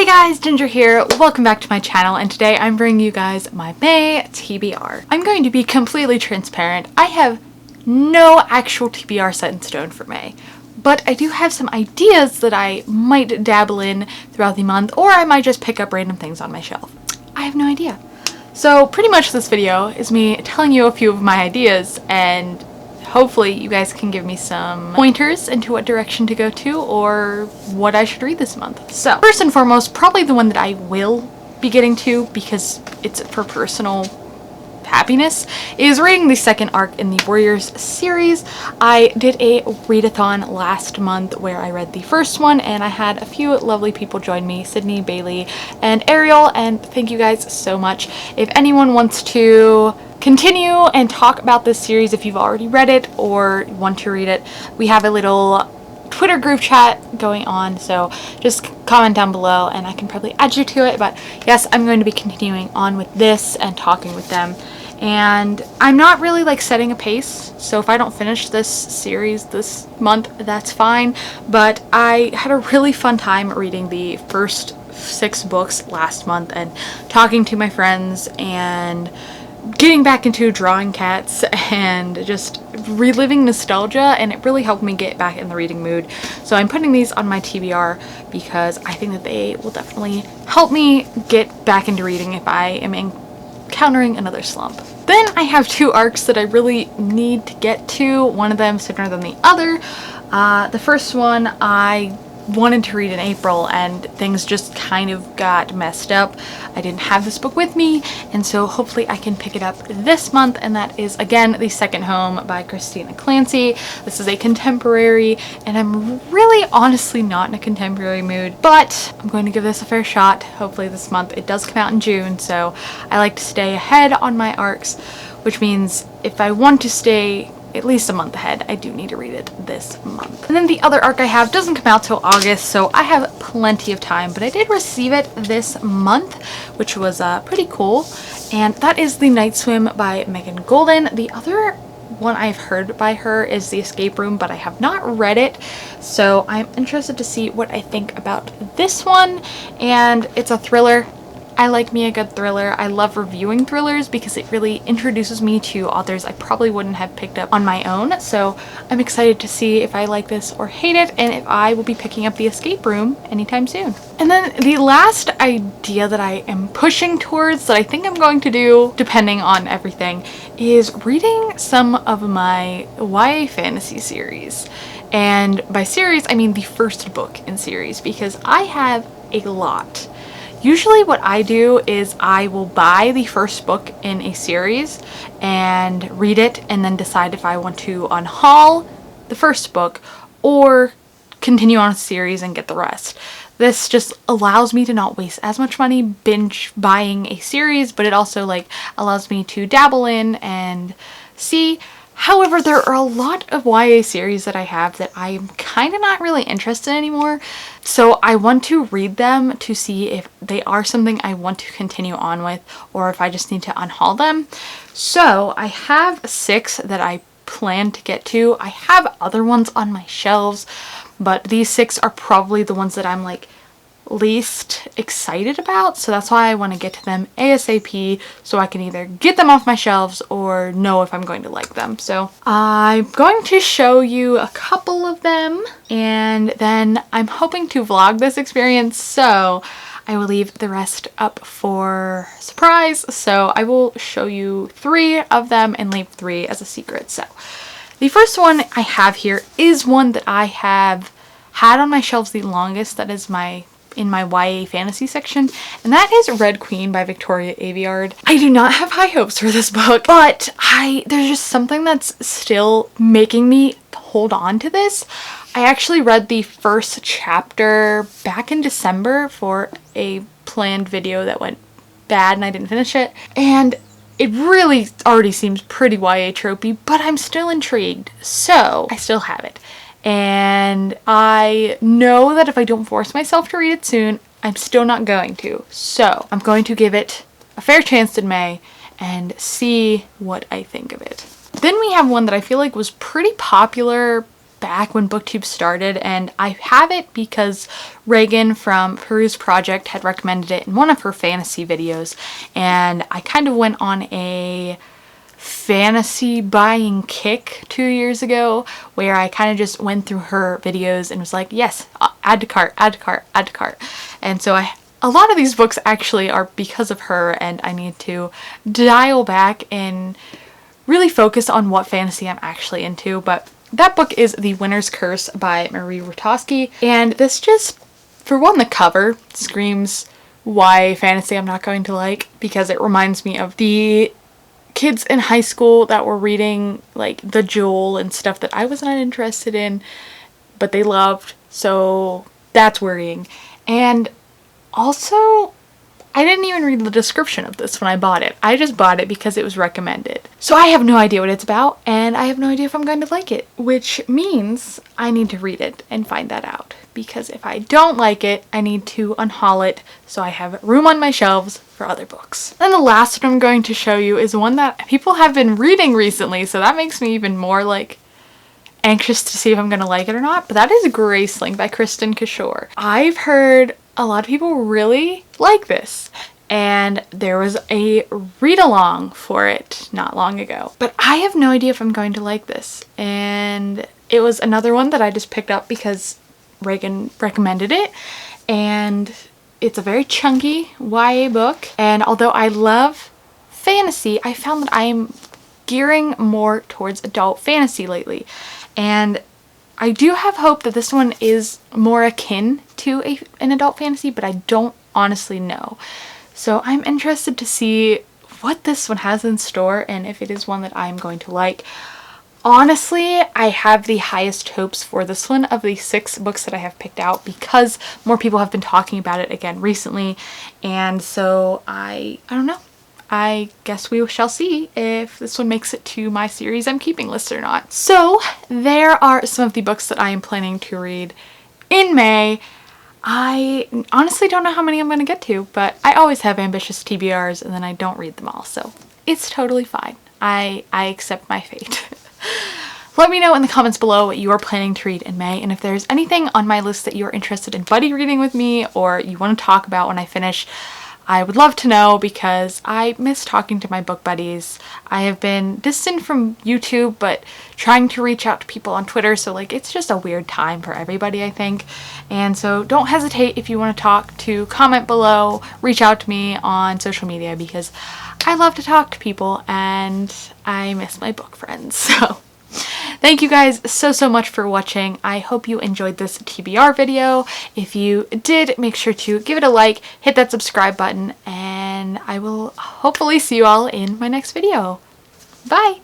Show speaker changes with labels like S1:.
S1: guys, Ginger here. Welcome back to my channel, and today I'm bringing you guys my May TBR. I'm going to be completely transparent. I have no actual TBR set in stone for May, but I do have some ideas that I might dabble in throughout the month, or I might just pick up random things on my shelf. I have no idea. So pretty much this video is me telling you a few of my ideas, and hopefully you guys can give me some pointers into what direction to go to or what I should read this month. So first and foremost, probably the one that I will be getting to because it's for personal happiness, is reading the second arc in the Warriors series. I did a readathon last month where I read the first one, and I had a few lovely people join me, Sydney, Bailey, and Ariel, and thank you guys so much. If anyone wants to continue and talk about this series, if you've already read it or want to read it, we have a little Twitter group chat going on, so just comment down below and I can probably add you to it. But yes, I'm going to be continuing on with this and talking with them, and I'm not really like setting a pace, so if I don't finish this series this month, that's fine. But I had a really fun time reading the first 6 books last month and talking to my friends and getting back into drawing cats and just reliving nostalgia, and it really helped me get back in the reading mood. So I'm putting these on my TBR because I think that they will definitely help me get back into reading if I am encountering another slump. Then I have 2 arcs that I really need to get to, one of them sooner than the other. The first one I wanted to read in April, and things just kind of got messed up. I didn't have this book with me, and so hopefully I can pick it up this month, and that is again The Second Home by Christina Clancy. This is a contemporary, and I'm really honestly not in a contemporary mood, but I'm going to give this a fair shot. Hopefully this month. It does come out in June, so I like to stay ahead on my arcs, which means if I want to stay at least a month ahead, I do need to read it this month. And then the other arc I have doesn't come out till August, so I have plenty of time, but I did receive it this month, which was pretty cool, and that is The Night Swim by Megan Golden. The other one I've heard by her is The Escape Room, but I have not read it, so I'm interested to see what I think about this one. And it's a thriller. I like me a good thriller. I love reviewing thrillers because it really introduces me to authors I probably wouldn't have picked up on my own. So I'm excited to see if I like this or hate it, and if I will be picking up The Escape Room anytime soon. And then the last idea that I am pushing towards, that I think I'm going to do depending on everything, is reading some of my YA fantasy series. And by series, I mean the first book in series, because I have a lot. Usually what I do is I will buy the first book in a series and read it, and then decide if I want to unhaul the first book or continue on a series and get the rest. This just allows me to not waste as much money binge buying a series, but it also like allows me to dabble in and see. However, there are a lot of YA series that I have that I'm kind of not really interested in anymore, so I want to read them to see if they are something I want to continue on with, or if I just need to unhaul them. So I have 6 that I plan to get to. I have other ones on my shelves, but these 6 are probably the ones that I'm like least excited about, so that's why I want to get to them ASAP so I can either get them off my shelves or know if I'm going to like them. So I'm going to show you a couple of them, and then I'm hoping to vlog this experience, so I will leave the rest up for surprise. So I will show you 3 of them and leave 3 as a secret. So the first one I have here is one that I have had on my shelves the longest, that is in my YA fantasy section, and that is Red Queen by Victoria Aveyard. I do not have high hopes for this book, but there's just something that's still making me hold on to this. I actually read the first chapter back in December for a planned video that went bad and I didn't finish it, and it really already seems pretty YA tropey, but I'm still intrigued, so I still have it. And I know that if I don't force myself to read it soon, I'm still not going to. So I'm going to give it a fair chance in May and see what I think of it. Then we have one that I feel like was pretty popular back when BookTube started, and I have it because Reagan from Peruse Project had recommended it in one of her fantasy videos, and I kind of went on a fantasy buying kick 2 years ago where I kind of just went through her videos and was like, yes, add to cart, add to cart, add to cart. And so a lot of these books actually are because of her, and I need to dial back and really focus on what fantasy I'm actually into. But that book is The Winner's Curse by Marie Rutowski, and this just, for one, the cover screams why fantasy I'm not going to like, because it reminds me of the kids in high school that were reading like The Jewel and stuff that I was not interested in, but they loved, so that's worrying. And also, I didn't even read the description of this when I bought it. I just bought it because it was recommended. So I have no idea what it's about, and I have no idea if I'm going to like it, which means I need to read it and find that out. Because if I don't like it, I need to unhaul it so I have room on my shelves for other books. Then the last one I'm going to show you is one that people have been reading recently, so that makes me even more like anxious to see if I'm going to like it or not. But that is Graceling by Kristen Kishore. I've heard a lot of people really like this, and there was a read-along for it not long ago. But I have no idea if I'm going to like this, and it was another one that I just picked up because Reagan recommended it, and it's a very chunky YA book, and although I love fantasy, I found that I'm gearing more towards adult fantasy lately, and I do have hope that this one is more akin to an adult fantasy, but I don't honestly know. So I'm interested to see what this one has in store and if it is one that I'm going to like. Honestly, I have the highest hopes for this one of the 6 books that I have picked out because more people have been talking about it again recently, and so I don't know. I guess we shall see if this one makes it to my series I'm keeping list or not. So there are some of the books that I am planning to read in May. I honestly don't know how many I'm going to get to, but I always have ambitious TBRs and then I don't read them all, so it's totally fine. I accept my fate. Let me know in the comments below what you are planning to read in May, and if there's anything on my list that you're interested in buddy reading with me or you want to talk about when I finish, I would love to know because I miss talking to my book buddies. I have been distant from YouTube, but trying to reach out to people on Twitter, so like it's just a weird time for everybody, I think. And so don't hesitate if you want to talk to comment below, reach out to me on social media because I love to talk to people and I miss my book friends. So thank you guys so much for watching. I hope you enjoyed this TBR video. If you did, make sure to give it a like, hit that subscribe button, and I will hopefully see you all in my next video. Bye!